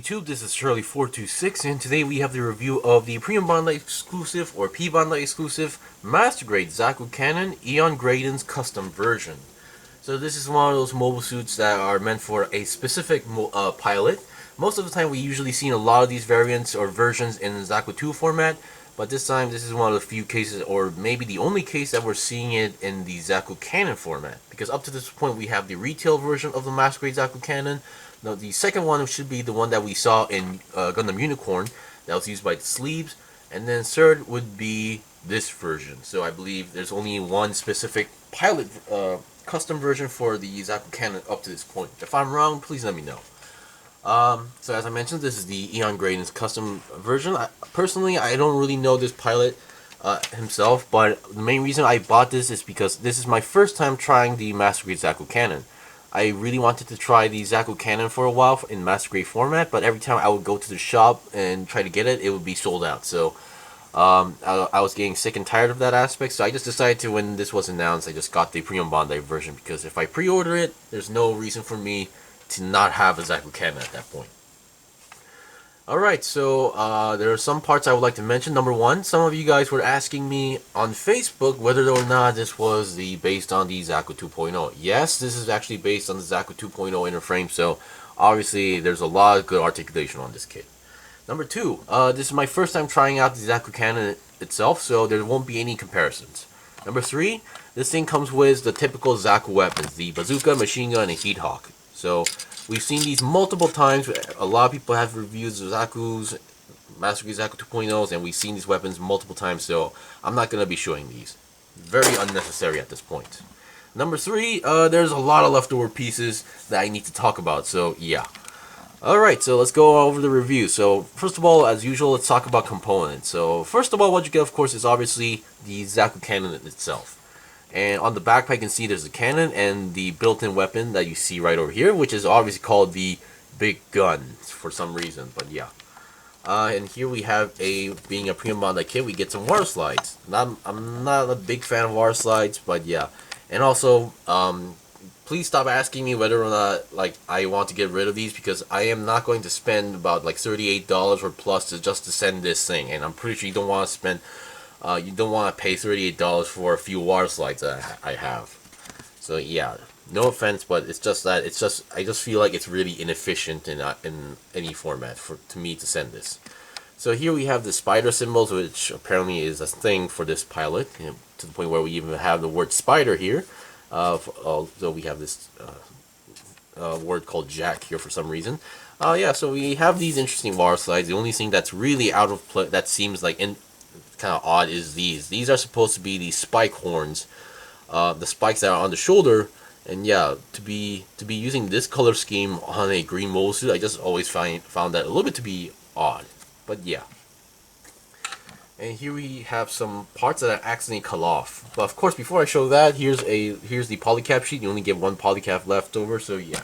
YouTube, this is Shirley426, and today we have the review of the P-Bandai exclusive, or P-Bandai exclusive, Master Grade Zaku Cannon Eon Graden's custom version. So this is one of those mobile suits that are meant for a specific pilot. Most of the time we usually see a lot of these variants or versions in Zaku 2 format, but this time this is one of the few cases, or maybe the only case, that we're seeing it in the Zaku Cannon format. Because up to this point we have the retail version of the Master Grade Zaku Cannon. Now, the second one should be the one that we saw in Gundam Unicorn that was used by the sleeves, and then third would be this version. So I believe there's only one specific pilot custom version for the Zaku Cannon up to this point. If I'm wrong, please let me know. So as I mentioned, this is the Eon Graden's custom version. Personally, I don't really know this pilot himself, but the main reason I bought this is because this is my first time trying the Master Grade Zaku Cannon. I really wanted to try the Zaku Cannon for a while in Master Grade format, but every time I would go to the shop and try to get it, it would be sold out. So I was getting sick and tired of that aspect, so I just decided to, when this was announced, I just got the P-Bandai version, because if I pre-order it, there's no reason for me to not have a Zaku Cannon at that point. Alright, so there are some parts I would like to mention. Number one, some of you guys were asking me on Facebook whether or not this was based on the Zaku 2.0. Yes, this is actually based on the Zaku 2.0 inner frame, so obviously there's a lot of good articulation on this kit. Number two, this is my first time trying out the Zaku Cannon itself, so there won't be any comparisons. Number three, this thing comes with the typical Zaku weapons, the bazooka, machine gun, and heat hawk. So we've seen these multiple times. A lot of people have reviews of Zaku's, Master Grade Zaku 2.0s, and we've seen these weapons multiple times, so I'm not going to be showing these. Very unnecessary at this point. Number three, there's a lot of leftover pieces that I need to talk about, so yeah. Alright, so let's go over the review. So first of all, as usual, let's talk about components. So first of all, what you get, of course, is obviously the Zaku Cannon itself. And on the backpack, you can see there's a cannon and the built-in weapon that you see right over here, which is obviously called the big gun for some reason, but yeah. And here we have being a P-Bandai kit, we get some water slides. I'm not a big fan of water slides, but yeah. And also, please stop asking me whether or not I want to get rid of these, because I am not going to spend about $38 or plus just to send this thing, and I'm pretty sure you don't want to spend. You don't want to pay $38 for a few water slides that I have. So yeah, no offense, but it's just that I just feel like it's really inefficient in any format to me to send this. So here we have the spider symbols, which apparently is a thing for this pilot, to the point where we even have the word spider here. So we have this word called Jack here for some reason. Yeah, so we have these interesting water slides. The only thing that's really out of place, that seems like kind of odd, is these. These are supposed to be the spike horns, the spikes that are on the shoulder, and yeah, to be using this color scheme on a green mobile suit, I just always found that a little bit to be odd. But yeah. And here we have some parts that I accidentally cut off. But of course, before I show that, here's the polycap sheet. You only get one polycap left over, so yeah.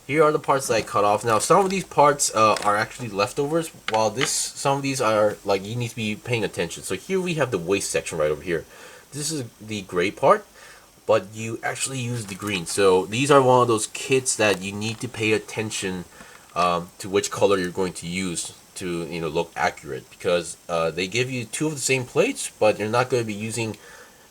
Here are the parts that I cut off. Now, some of these parts are actually leftovers, while some of these are, you need to be paying attention. So here we have the waist section right over here. This is the gray part, but you actually use the green. So these are one of those kits that you need to pay attention to which color you're going to use to look accurate, because they give you two of the same plates, but you're not going to be using.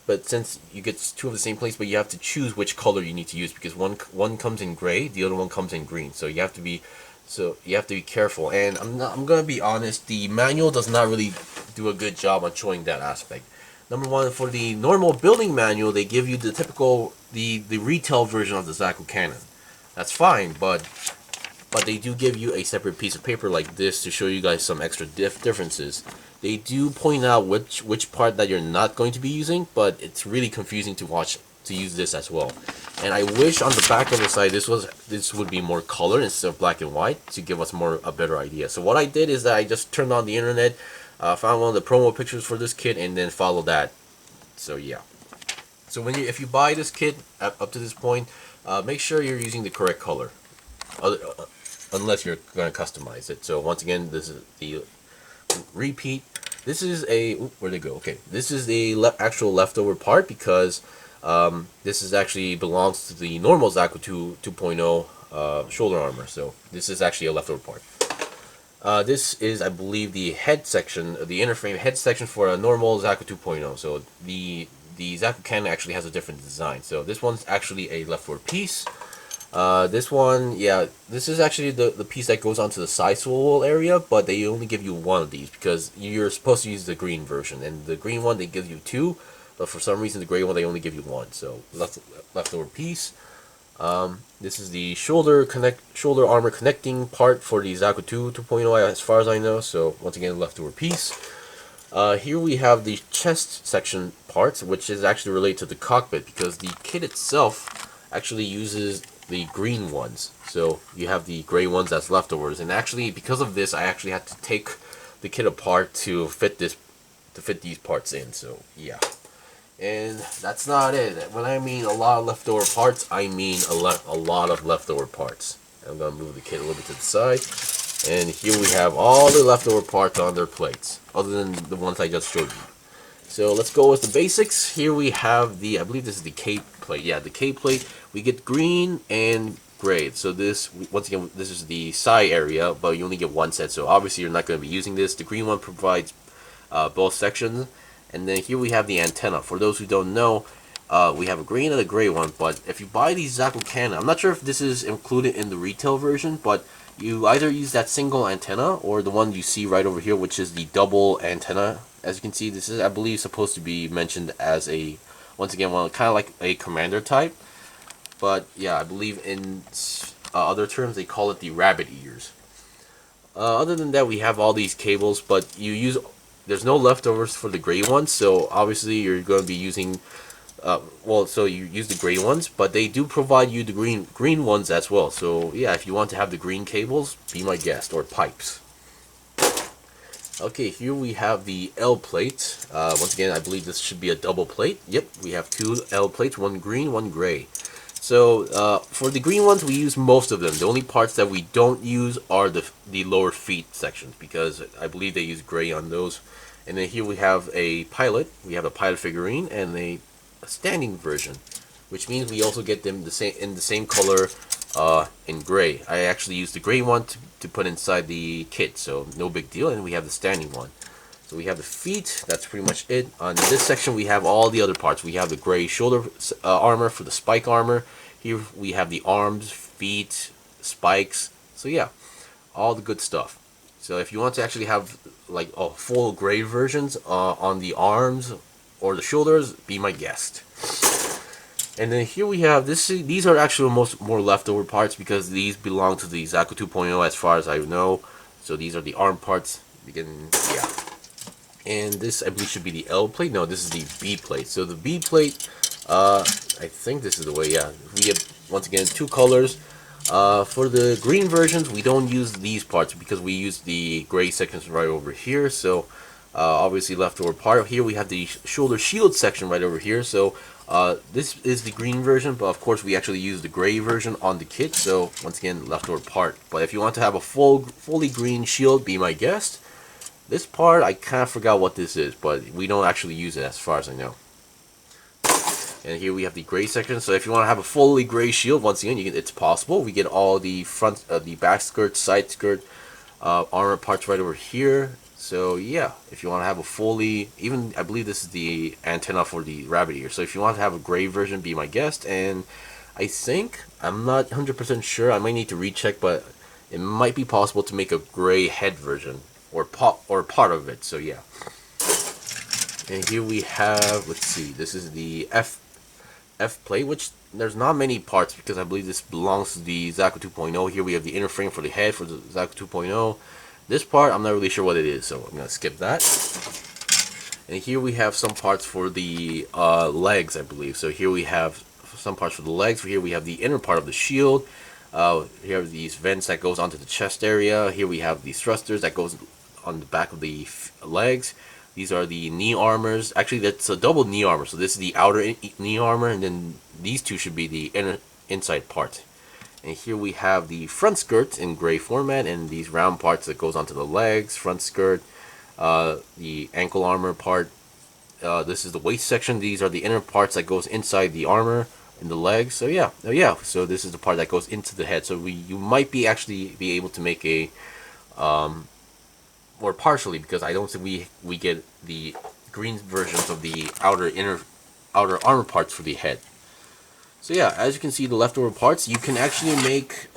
But since you get two of the same plates, but you have to choose which color you need to use, because one comes in gray, the other one comes in green. So you have to be careful. And I'm gonna be honest, the manual does not really do a good job on showing that aspect. Number one, for the normal building manual, they give you the typical the retail version of the Zaku Cannon. That's fine, but they do give you a separate piece of paper like this to show you guys some extra differences. They do point out which part that you're not going to be using, but it's really confusing to use this as well. And I wish on the back of the side this would be more color instead of black and white, to give us a better idea. So what I did is that I just turned on the internet, found one of the promo pictures for this kit, and then followed that. So yeah. So if you buy this kit up to this point, make sure you're using the correct color, unless you're going to customize it. So once again, this is the repeat. This is where'd it go? Okay, this is the actual leftover part, because this actually belongs to the normal Zaku 2.0 shoulder armor. So this is actually a leftover part. This is, I believe, the head section, the inner frame head section for a normal Zaku 2.0. So the Zaku Cannon actually has a different design. So this one's actually a leftover piece. This one, yeah, this is actually the piece that goes onto the side swivel area, but they only give you one of these because you're supposed to use the green version, and the green one they give you two, but for some reason the gray one they only give you one. So leftover piece. This is the shoulder armor connecting part for the Zaku 2.0 as far as I know. So once again, leftover piece. Here we have the chest section parts, which is actually related to the cockpit because the kit itself actually uses the green ones. So you have the gray ones that's leftovers, and actually because of this, I actually had to take the kit apart to fit these parts in. So yeah. And that's not it. When I mean a lot of leftover parts, I mean a lot of leftover parts. I'm going to move the kit a little bit to the side. And here we have all the leftover parts on their plates, other than the ones I just showed you. So let's go with the basics. Here we have the, I believe this is the K plate. Yeah, the K plate. We get green and gray. So this, once again, this is the side area, but you only get one set. So obviously you're not going to be using this. The green one provides both sections. And then here we have the antenna. For those who don't know, we have a green and a gray one. But if you buy the Zaku Cannon, I'm not sure if this is included in the retail version, but you either use that single antenna or the one you see right over here, which is the double antenna. As you can see, this is, I believe, supposed to be mentioned as a, once again, well, kind of like a commander type. But yeah, I believe in other terms they call it the rabbit ears. Other than that, we have all these cables, but there's no leftovers for the gray ones, so obviously you're going to be using, so you use the gray ones, but they do provide you the green ones as well. So yeah, if you want to have the green cables, be my guest, or pipes. Okay, here we have the L plate. Once again, I believe this should be a double plate. Yep, we have two L plates, one green, one gray. So for the green ones, we use most of them. The only parts that we don't use are the lower feet sections, because I believe they use gray on those. And then here we have a pilot. We have a pilot figurine and a standing version, which means we also get them in the same color in gray. I actually used the gray one to put inside the kit, so no big deal. And we have the standing one. So we have the feet. That's pretty much it. On this section, we have all the other parts. We have the gray shoulder armor for the spike armor. Here we have the arms, feet, spikes. So yeah, all the good stuff. So if you want to actually have like a full gray versions on the arms or the shoulders, be my guest. And then here we have this. These are actually more leftover parts because these belong to the Zaku 2.0 as far as I know. So these are the arm parts. Yeah. And this, I believe, should be the L plate. No, this is the B plate. So the B plate, I think this is the way. Yeah, we get once again two colors. For the green versions, we don't use these parts because we use the gray sections right over here. So obviously leftover part. Here we have the shoulder shield section right over here. So this is the green version, but of course we actually use the gray version on the kit. So once again, leftover part. But if you want to have a fully green shield, be my guest. This part, I kind of forgot what this is, but we don't actually use it as far as I know. And here we have the gray section. So if you want to have a fully gray shield, once again, it's possible. We get all the front, the back skirt, side skirt, armor parts right over here. So yeah, if you want to have a fully, even I believe this is the antenna for the rabbit ear. So if you want to have a gray version, be my guest. And I think, I'm not 100% sure, I might need to recheck, but it might be possible to make a gray head version. Or part of it, so yeah. And here we have, let's see, this is the F plate, which there's not many parts because I believe this belongs to the Zaku 2.0. Here we have the inner frame for the head for the Zaku 2.0. This part, I'm not really sure what it is, so I'm gonna skip that. And here we have some parts for the legs, I believe. So here we have some parts for the legs. Here we have the inner part of the shield. Here are these vents that goes onto the chest area. Here we have these thrusters that goes on the back of the legs. These are the knee armors. Actually, that's a double knee armor. So this is the outer knee armor, and then these two should be the inside part. And here we have the front skirt in gray format, and these round parts that goes onto the legs, front skirt, the ankle armor part. This is the waist section. These are the inner parts that goes inside the armor in the legs. So yeah, so this is the part that goes into the head. So you might be able to make a or partially, because I don't think we get the green versions of the outer armor parts for the head. So yeah, as you can see, the leftover parts you can actually make.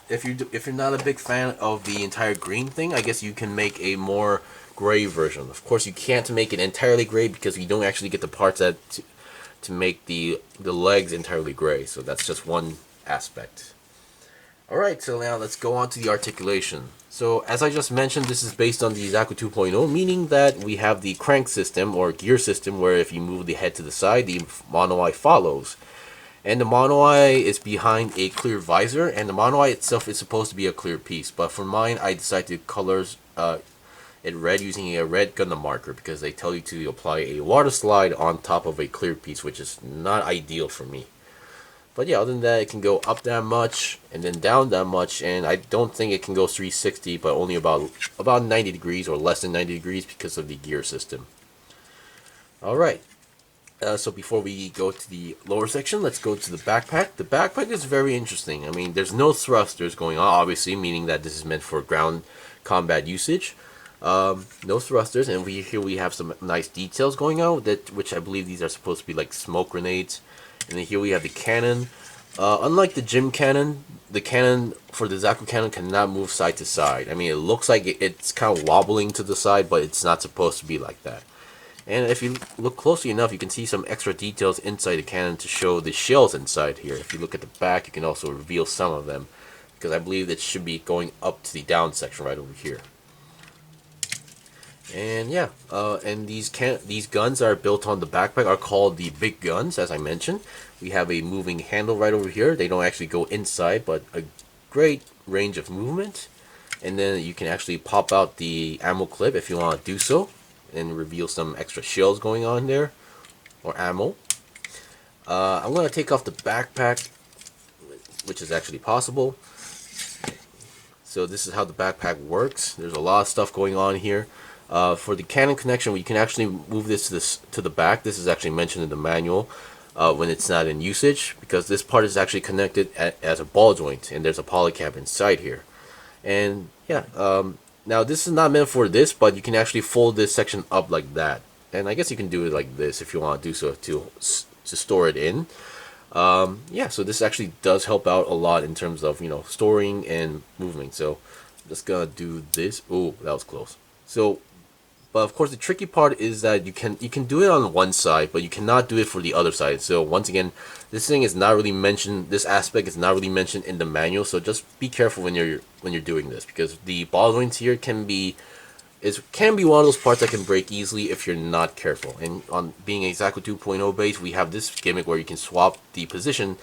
If you're not a big fan of the entire green thing, I guess you can make a more gray version. Of course, you can't make it entirely gray because you don't actually get the parts to make the legs entirely gray. So that's just one aspect. Alright, so now let's go on to the articulation. So as I just mentioned, this is based on the Zaku 2.0, meaning that we have the crank system or gear system where if you move the head to the side, the mono eye follows. And the mono eye is behind a clear visor, and the mono eye itself is supposed to be a clear piece. But for mine, I decided to colors it red using a red Gundam marker because they tell you to apply a water slide on top of a clear piece, which is not ideal for me. But yeah, other than that, it can go up that much and then down that much, and I don't think it can go 360, but only about 90 degrees or less than 90 degrees because of the gear system. Alright, so before we go to the lower section, let's go to the backpack. The backpack is very interesting. I mean, there's no thrusters going on, obviously, meaning that this is meant for ground combat usage. No thrusters, and here we have some nice details going on, which I believe these are supposed to be like smoke grenades. And then here we have the cannon. Unlike the gym cannon, the cannon for the Zaku Cannon cannot move side to side. I mean, it looks like it's kind of wobbling to the side, but it's not supposed to be like that. And if you look closely enough, you can see some extra details inside the cannon to show the shells inside here. If you look at the back, you can also reveal some of them, because I believe it should be going up to the down section right over here. And yeah, and these guns are built on the backpack are called the big guns, as I mentioned. We have a moving handle right over here. They don't actually go inside, but a great range of movement. And then you can actually pop out the ammo clip if you want to do so, and reveal some extra shells going on there, or ammo. I'm going to take off the backpack, which is actually possible. So this is how the backpack works. There's a lot of stuff going on here. For the cannon connection, we can actually move this to the back. This is actually mentioned in the manual when it's not in usage, because this part is actually connected as a ball joint, and there's a polycap inside here. And yeah, now this is not meant for this, but you can actually fold this section up like that. And I guess you can do it like this if you want to do so to store it in. Yeah, so this actually does help out a lot in terms of, you know, storing and moving. So I'm just gonna do this. Oh, that was close. So, but of course the tricky part is that you can do it on one side, but you cannot do it for the other side. So once again, this thing is not really mentioned. This aspect is not really mentioned in the manual. So just be careful when you're doing this, because the ball joints here can be one of those parts that can break easily if you're not careful. And on being a Zaku 2.0 base, we have this gimmick where you can swap the position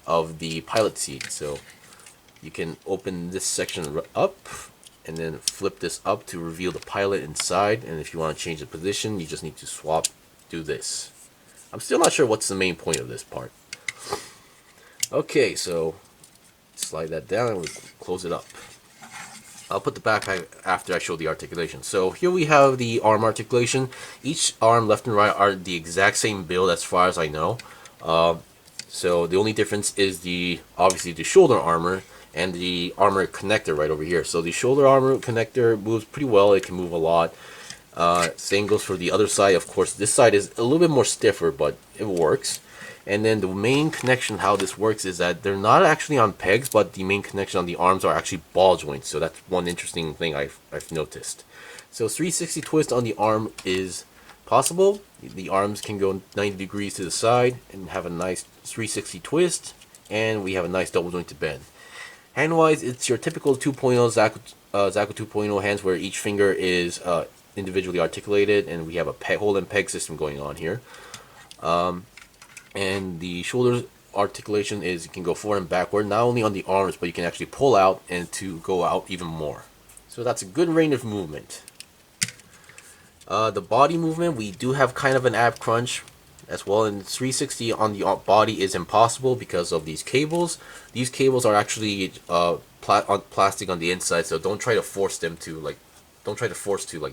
of the pilot seat. So you can open this section up and then flip this up to reveal the pilot inside, and if you want to change the position, you just need to do this. I'm still not sure what's the main point of this part. Okay, so slide that down and we'll close it up. I'll put the backpack after I show the articulation. So here we have the arm articulation. Each arm left and right are the exact same build as far as I know. So the only difference is obviously the shoulder armor and the armor connector right over here. So the shoulder armor connector moves pretty well. It can move a lot. Same goes for the other side. Of course, this side is a little bit more stiffer, but it works. And then the main connection, how this works, is that they're not actually on pegs, but the main connection on the arms are actually ball joints. So that's one interesting thing I've noticed. So 360 twist on the arm is possible. The arms can go 90 degrees to the side and have a nice 360 twist, and we have a nice double jointed bend. Hand-wise, it's your typical 2.0 Zaku 2.0 hands, where each finger is individually articulated, and we have a hold and peg system going on here. And the shoulder articulation is you can go forward and backward, not only on the arms, but you can actually pull out and to go out even more. So that's a good range of movement. The body movement, we do have kind of an ab crunch as well, and 360 on the body is impossible because of these cables. These cables are actually plastic on the inside, so don't try to force to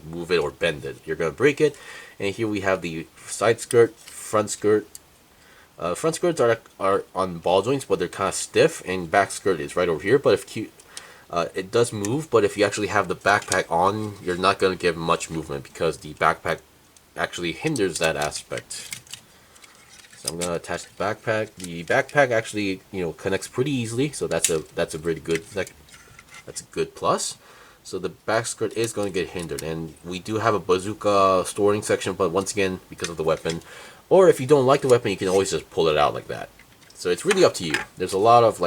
move it or bend it. You're gonna break it. And here we have the side skirt, front skirt. Front skirts are on ball joints, but they're kind of stiff, and back skirt is right over here. But It does move, but if you actually have the backpack on, you're not going to get much movement because the backpack actually hinders that aspect. So I'm going to attach the backpack. The backpack actually, connects pretty easily, so that's a pretty good that's a good plus. So the back skirt is going to get hindered, and we do have a bazooka storing section, but once again, because of the weapon, or if you don't like the weapon, you can always just pull it out like that. So it's really up to you. There's a lot of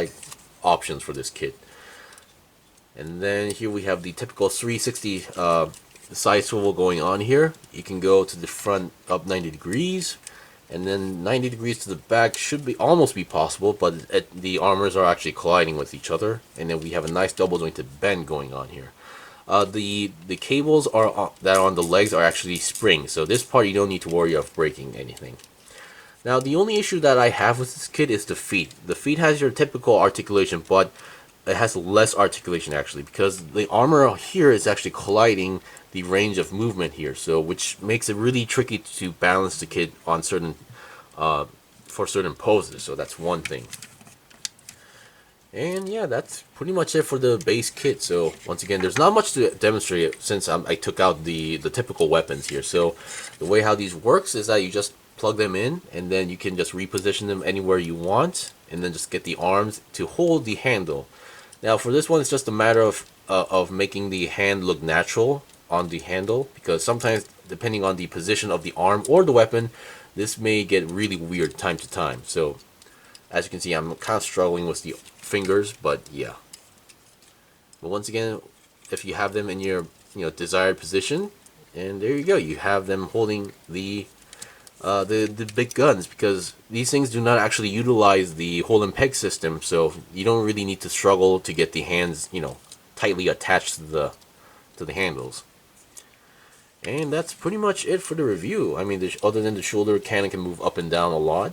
options for this kit. And then here we have the typical 360 side swivel going on here. You can go to the front up 90 degrees, and then 90 degrees to the back should be almost be possible, but the armors are actually colliding with each other. And then we have a nice double jointed bend going on here. The cables that are on the legs are actually springs, so this part you don't need to worry of breaking anything. Now the only issue that I have with this kit is the feet. The feet has your typical articulation, but it has less articulation actually, because the armor here is actually colliding the range of movement here, so which makes it really tricky to balance the kit on certain for certain poses. So that's one thing. And yeah, that's pretty much it for the base kit. So once again, there's not much to demonstrate since I took out the typical weapons here. So the way how these works is that you just plug them in, and then you can just reposition them anywhere you want, and then just get the arms to hold the handle. Now for this one, it's just a matter of making the hand look natural on the handle, because sometimes depending on the position of the arm or the weapon, this may get really weird time to time. So as you can see, I'm kind of struggling with the fingers, but yeah. But once again, if you have them in your desired position, and there you go, you have them holding the big guns, because these things do not actually utilize the hold and peg system, so you don't really need to struggle to get the hands tightly attached to the handles. And that's pretty much it for the review. I mean, other than the shoulder cannon can move up and down a lot.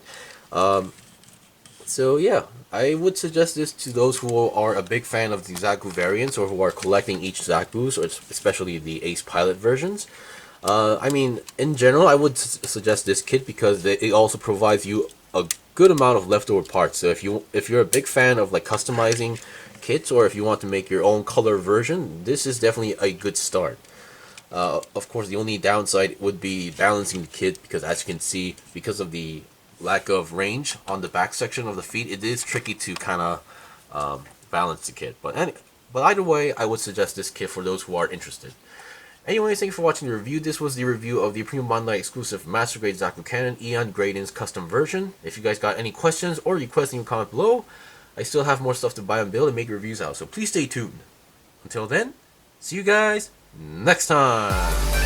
So yeah, I would suggest this to those who are a big fan of the Zaku variants, or who are collecting each Zaku's, or especially the Ace Pilot versions. I mean, in general, I would suggest this kit because it also provides you a good amount of leftover parts. So if you're a big fan of customizing kits, or if you want to make your own color version, this is definitely a good start. Of course, the only downside would be balancing the kit, because as you can see, because of the lack of range on the back section of the feet, it is tricky to kind of balance the kit. But either way, I would suggest this kit for those who are interested. Anyways, thank you for watching the review. This was the review of the P-Bandai exclusive Master Grade Zaku Cannon Eon Graden's custom version. If you guys got any questions or requests, leave a comment below. I still have more stuff to buy and build and make reviews out, so please stay tuned. Until then, see you guys next time.